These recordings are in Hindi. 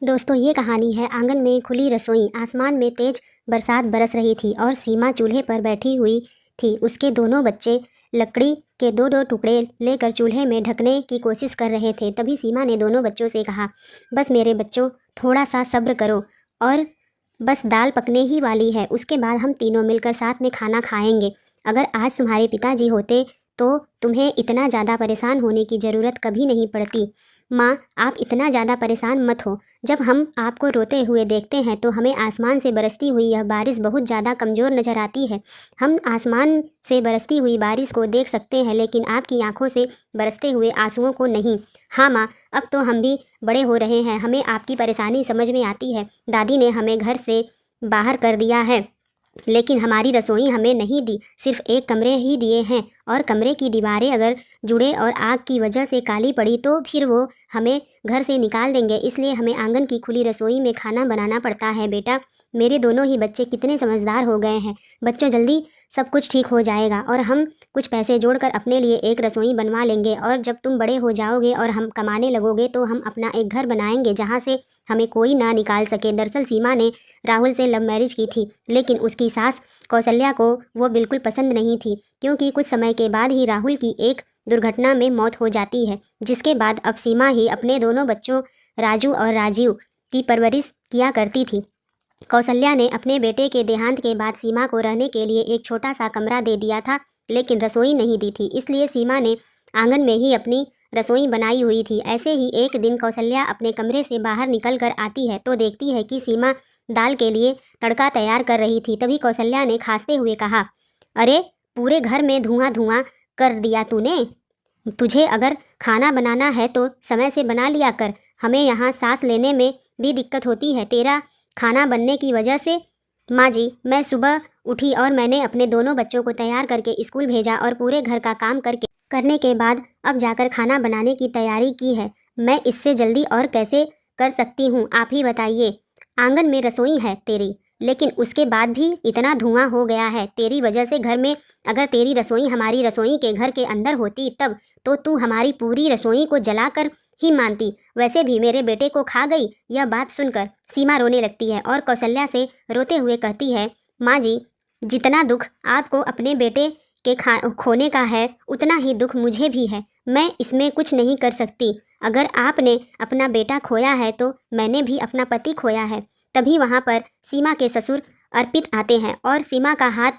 दोस्तों ये कहानी है आंगन में खुली रसोई। आसमान में तेज बरसात बरस रही थी और सीमा चूल्हे पर बैठी हुई थी। उसके दोनों बच्चे लकड़ी के दो दो टुकड़े लेकर चूल्हे में ढकने की कोशिश कर रहे थे। तभी सीमा ने दोनों बच्चों से कहा, बस मेरे बच्चों, थोड़ा सा सब्र करो और बस दाल पकने ही वाली है। उसके बाद हम तीनों मिलकर साथ में खाना खाएंगे। अगर आज तुम्हारे पिताजी होते तो तुम्हें इतना ज़्यादा परेशान होने की ज़रूरत कभी नहीं पड़ती। माँ, आप इतना ज़्यादा परेशान मत हो। जब हम आपको रोते हुए देखते हैं तो हमें आसमान से बरसती हुई यह बारिश बहुत ज़्यादा कमज़ोर नज़र आती है। हम आसमान से बरसती हुई बारिश को देख सकते हैं, लेकिन आपकी आंखों से बरसते हुए आंसुओं को नहीं। हाँ माँ, अब तो हम भी बड़े हो रहे हैं, हमें आपकी परेशानी समझ में आती है। दादी ने हमें घर से बाहर कर दिया है, लेकिन हमारी रसोई हमें नहीं दी, सिर्फ एक कमरे ही दिए हैं। और कमरे की दीवारें अगर जुड़े और आग की वजह से काली पड़ी तो फिर वो हमें घर से निकाल देंगे। इसलिए हमें आंगन की खुली रसोई में खाना बनाना पड़ता है। बेटा, मेरे दोनों ही बच्चे कितने समझदार हो गए हैं। बच्चों, जल्दी सब कुछ ठीक हो जाएगा और हम कुछ पैसे जोड़कर अपने लिए एक रसोई बनवा लेंगे। और जब तुम बड़े हो जाओगे और हम कमाने लगोगे तो हम अपना एक घर बनाएंगे जहाँ से हमें कोई ना निकाल सके। दरअसल सीमा ने राहुल से लव मैरिज की थी, लेकिन उसकी सास कौशल्या को वो बिल्कुल पसंद नहीं थी, क्योंकि कुछ समय के बाद ही राहुल की एक दुर्घटना में मौत हो जाती है, जिसके बाद अब सीमा ही अपने दोनों बच्चों राजू और राजीव की परवरिश किया करती थी। कौशल्या ने अपने बेटे के देहांत के बाद सीमा को रहने के लिए एक छोटा सा कमरा दे दिया था, लेकिन रसोई नहीं दी थी। इसलिए सीमा ने आंगन में ही अपनी रसोई बनाई हुई थी। ऐसे ही एक दिन कौशल्या अपने कमरे से बाहर निकल कर आती है तो देखती है कि सीमा दाल के लिए तड़का तैयार कर रही थी। तभी कौशल्या ने खांसते हुए कहा, अरे, पूरे घर में धुआं धुआं कर दिया तूने। तुझे अगर खाना बनाना है तो समय से बना लिया कर, हमें यहाँ सांस लेने में भी दिक्कत होती है तेरा खाना बनने की वजह से। माँ जी, मैं सुबह उठी और मैंने अपने दोनों बच्चों को तैयार करके स्कूल भेजा और पूरे घर का काम करने के बाद अब जाकर खाना बनाने की तैयारी की है। मैं इससे जल्दी और कैसे कर सकती हूँ, आप ही बताइए। आंगन में रसोई है तेरी, लेकिन उसके बाद भी इतना धुआं हो गया है तेरी वजह से घर में। अगर तेरी रसोई हमारी रसोई के घर के अंदर होती तब तो तू हमारी पूरी रसोई को जलाकर ही मानती। वैसे भी मेरे बेटे को खा गई। यह बात सुनकर सीमा रोने लगती है और कौशल्या से रोते हुए कहती है, माँ जी, जितना दुख आपको अपने बेटे के खोने का है उतना ही दुख मुझे भी है। मैं इसमें कुछ नहीं कर सकती। अगर आपने अपना बेटा खोया है तो मैंने भी अपना पति खोया है। तभी वहाँ पर सीमा के ससुर अर्पित आते हैं और सीमा का हाथ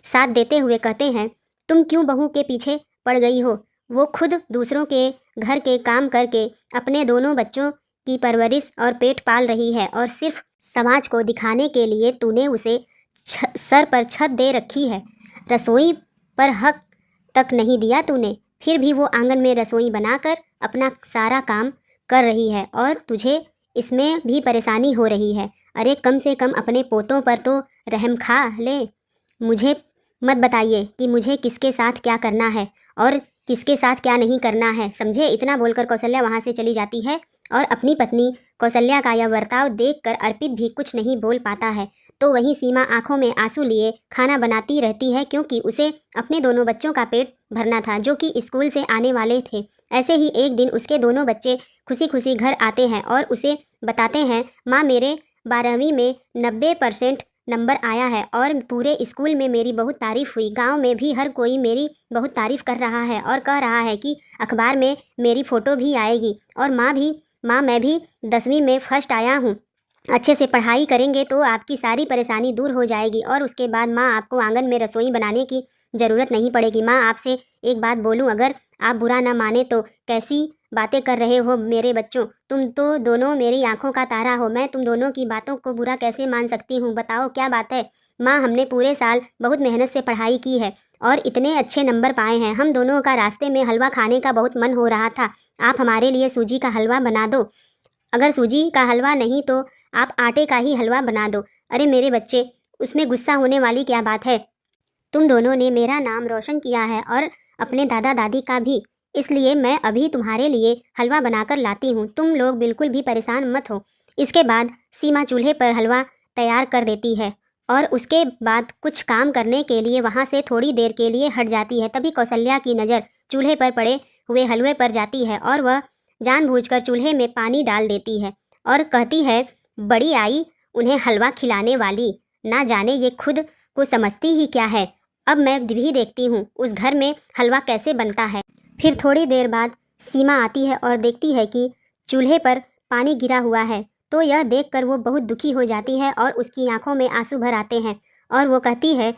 साथ देते हुए कहते हैं, तुम क्यों बहू के पीछे पड़ गई हो? वो खुद दूसरों के घर के काम करके अपने दोनों बच्चों की परवरिश और पेट पाल रही है, और सिर्फ समाज को दिखाने के लिए तूने उसे सर पर छत दे रखी है। रसोई पर हक तक नहीं दिया तूने, फिर भी वो आंगन में रसोई बनाकर अपना सारा काम कर रही है और तुझे इसमें भी परेशानी हो रही है। अरे, कम से कम अपने पोतों पर तो रहम खा ले। मुझे मत बताइए कि मुझे किसके साथ क्या करना है और किसके साथ क्या नहीं करना है, समझे। इतना बोलकर कौशल्या वहाँ से चली जाती है और अपनी पत्नी कौशल्या का यह बर्ताव देखकर अर्पित भी कुछ नहीं बोल पाता है। तो वहीं सीमा आंखों में आंसू लिए खाना बनाती रहती है, क्योंकि उसे अपने दोनों बच्चों का पेट भरना था जो कि स्कूल से आने वाले थे। ऐसे ही एक दिन उसके दोनों बच्चे खुशी खुशी घर आते हैं और उसे बताते हैं, माँ, मेरे 12वीं में 90% नंबर आया है और पूरे स्कूल में मेरी बहुत तारीफ़ हुई। गांव में भी हर कोई मेरी बहुत तारीफ़ कर रहा है और कह रहा है कि अखबार में मेरी फ़ोटो भी आएगी। और माँ, मैं भी 10वीं में फर्स्ट आया हूँ। अच्छे से पढ़ाई करेंगे तो आपकी सारी परेशानी दूर हो जाएगी और उसके बाद माँ, आपको आंगन में रसोई बनाने की ज़रूरत नहीं पड़ेगी। माँ, आपसे एक बात बोलूँ, अगर आप बुरा ना माने तो कैसी बातें कर रहे हो मेरे बच्चों? तुम तो दोनों मेरी आंखों का तारा हो। मैं तुम दोनों की बातों को बुरा कैसे मान सकती हूँ? बताओ क्या बात है? माँ, हमने पूरे साल बहुत मेहनत से पढ़ाई की है और इतने अच्छे नंबर पाए हैं। हम दोनों का रास्ते में हलवा खाने का बहुत मन हो रहा था। आप हमारे लिए सूजी का हलवा बना दो। अगर सूजी का हलवा नहीं तो आप आटे का ही हलवा बना दो। अरे मेरे बच्चे, उसमें गुस्सा होने वाली क्या बात है? तुम दोनों ने मेरा नाम रोशन किया है और अपने दादा दादी का भी, इसलिए मैं अभी तुम्हारे लिए हलवा बनाकर लाती हूँ। तुम लोग बिल्कुल भी परेशान मत हो। इसके बाद सीमा चूल्हे पर हलवा तैयार कर देती है और उसके बाद कुछ काम करने के लिए वहाँ से थोड़ी देर के लिए हट जाती है। तभी कौशल्या की नज़र चूल्हे पर पड़े हुए हलवे पर जाती है और वह जानबूझकर चूल्हे में पानी डाल देती है। और कहती है, बड़ी आई उन्हें हलवा खिलाने वाली, ना जाने ये खुद को समझती ही क्या है। अब मैं भी देखती हूँ उस घर में हलवा कैसे बनता है। फिर थोड़ी देर बाद सीमा आती है और देखती है कि चूल्हे पर पानी गिरा हुआ है, तो यह देखकर वो बहुत दुखी हो जाती है और उसकी आंखों में आंसू भर आते हैं और वो कहती है,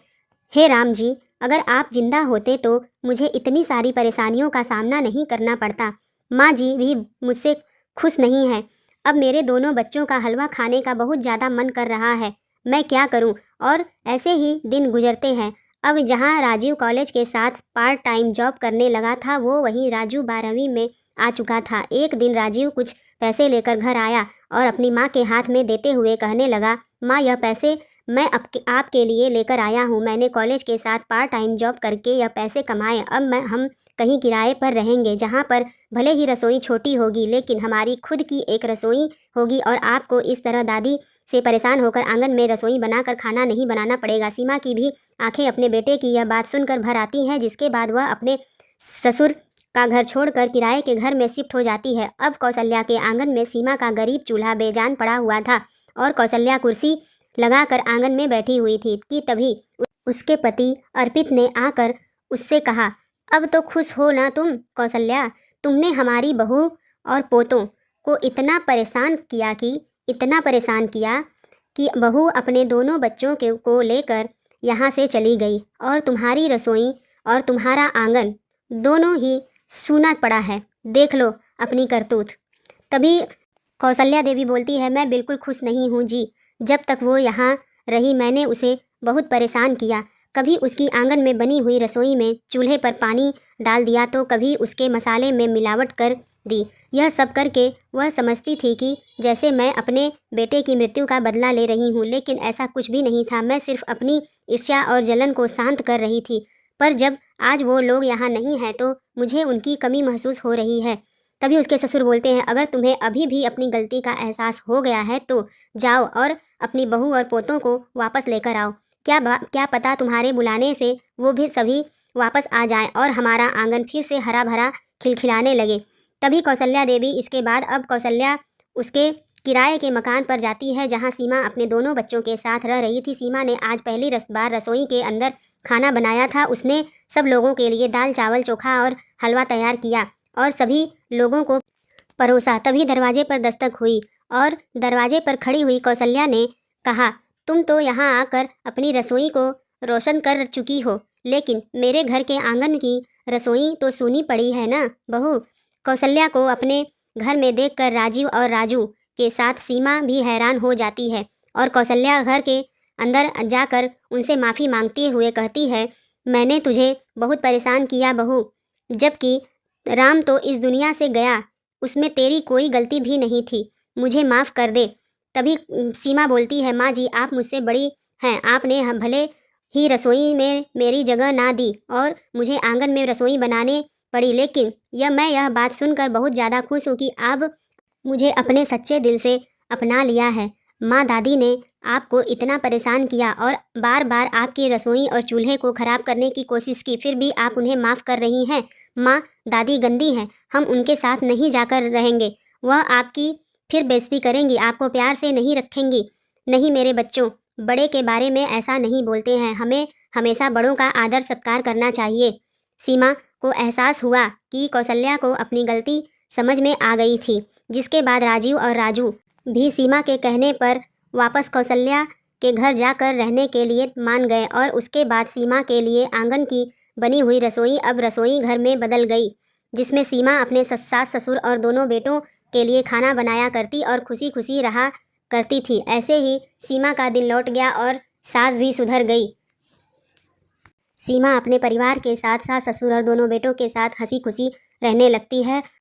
हे राम जी, अगर आप जिंदा होते तो मुझे इतनी सारी परेशानियों का सामना नहीं करना पड़ता। माँ जी भी मुझसे खुश नहीं है। अब मेरे दोनों बच्चों का हलवा खाने का बहुत ज़्यादा मन कर रहा है, मैं क्या करूं। और ऐसे ही दिन गुजरते हैं। अब जहां राजीव कॉलेज के साथ पार्ट टाइम जॉब करने लगा था, वो वहीं राजू 12वीं में आ चुका था। एक दिन राजीव कुछ पैसे लेकर घर आया और अपनी माँ के हाथ में देते हुए कहने लगा, माँ, यह पैसे मैं आपके लिए लेकर आया हूँ। मैंने कॉलेज के साथ पार्ट टाइम जॉब करके यह पैसे कमाए। अब हम कहीं किराए पर रहेंगे, जहाँ पर भले ही रसोई छोटी होगी लेकिन हमारी खुद की एक रसोई होगी और आपको इस तरह दादी से परेशान होकर आंगन में रसोई बनाकर खाना नहीं बनाना पड़ेगा। सीमा की भी आंखें अपने बेटे की यह बात सुनकर भर आती हैं, जिसके बाद वह अपने ससुर का घर छोड़कर किराए के घर में शिफ्ट हो जाती है। अब कौशल्या के आंगन में सीमा का गरीब चूल्हा बेजान पड़ा हुआ था और कौशल्या कुर्सी लगाकर आंगन में बैठी हुई थी कि तभी उसके पति अर्पित ने आकर उससे कहा, अब तो खुश हो ना तुम कौशल्या, तुमने हमारी बहू और पोतों को इतना परेशान किया कि बहू अपने दोनों बच्चों को लेकर यहाँ से चली गई और तुम्हारी रसोई और तुम्हारा आंगन दोनों ही सूना पड़ा है। देख लो अपनी करतूत। तभी कौशल्या देवी बोलती है, मैं बिल्कुल खुश नहीं हूँ जी। जब तक वो यहाँ रही मैंने उसे बहुत परेशान किया। कभी उसकी आंगन में बनी हुई रसोई में चूल्हे पर पानी डाल दिया तो कभी उसके मसाले में मिलावट कर दी। यह सब करके वह समझती थी कि जैसे मैं अपने बेटे की मृत्यु का बदला ले रही हूँ, लेकिन ऐसा कुछ भी नहीं था। मैं सिर्फ अपनी ईर्ष्या और जलन को शांत कर रही थी। पर जब आज वो लोग यहाँ नहीं हैं तो मुझे उनकी कमी महसूस हो रही है। तभी उसके ससुर बोलते हैं, अगर तुम्हें अभी भी अपनी गलती का एहसास हो गया है तो जाओ और अपनी बहू और पोतों को वापस लेकर आओ। क्या पता तुम्हारे बुलाने से वो भी सभी वापस आ जाएं और हमारा आंगन फिर से हरा भरा खिलखिलाने लगे। तभी कौशल्या देवी इसके बाद अब कौशल्या उसके किराए के मकान पर जाती है जहां सीमा अपने दोनों बच्चों के साथ रह रही थी। सीमा ने आज पहली बार रसोई के अंदर खाना बनाया था। उसने सब लोगों के लिए दाल चावल चोखा और हलवा तैयार किया और सभी लोगों को परोसा। तभी दरवाजे पर दस्तक हुई और दरवाजे पर खड़ी हुई कौशल्या ने कहा, तुम तो यहाँ आकर अपनी रसोई को रोशन कर चुकी हो, लेकिन मेरे घर के आंगन की रसोई तो सूनी पड़ी है ना बहू। कौशल्या को अपने घर में देखकर राजीव और राजू के साथ सीमा भी हैरान हो जाती है और कौशल्या घर के अंदर जाकर उनसे माफ़ी मांगते हुए कहती है, मैंने तुझे बहुत परेशान किया बहू, जबकि राम तो इस दुनिया से गया, उसमें तेरी कोई गलती भी नहीं थी, मुझे माफ़ कर दे। तभी सीमा बोलती है, माँ जी, आप मुझसे बड़ी हैं, आपने भले ही रसोई में मेरी जगह ना दी और मुझे आंगन में रसोई बनाने पड़ी, लेकिन मैं यह बात सुनकर बहुत ज़्यादा खुश हूँ कि आप मुझे अपने सच्चे दिल से अपना लिया है। माँ दादी ने आपको इतना परेशान किया और बार बार आपकी रसोई और चूल्हे को ख़राब करने की कोशिश की, फिर भी आप उन्हें माफ़ कर रही हैं। माँ दादी गंदी हैं, हम उनके साथ नहीं जाकर रहेंगे, वह आपकी फिर बेइज्जती करेंगी, आपको प्यार से नहीं रखेंगी। नहीं मेरे बच्चों, बड़े के बारे में ऐसा नहीं बोलते हैं, हमें हमेशा बड़ों का आदर सत्कार करना चाहिए। सीमा को एहसास हुआ कि कौशल्या को अपनी गलती समझ में आ गई थी, जिसके बाद राजीव और राजू भी सीमा के कहने पर वापस कौशल्या के घर जाकर रहने के लिए मान गए और उसके बाद सीमा के लिए आंगन की बनी हुई रसोई अब रसोई घर में बदल गई, जिसमें सीमा अपने सास ससुर और दोनों बेटों के लिए खाना बनाया करती और खुशी खुशी रहा करती थी। ऐसे ही सीमा का दिन लौट गया और सास भी सुधर गई। सीमा अपने परिवार के साथ सास ससुर और दोनों बेटों के साथ हंसी खुशी रहने लगती है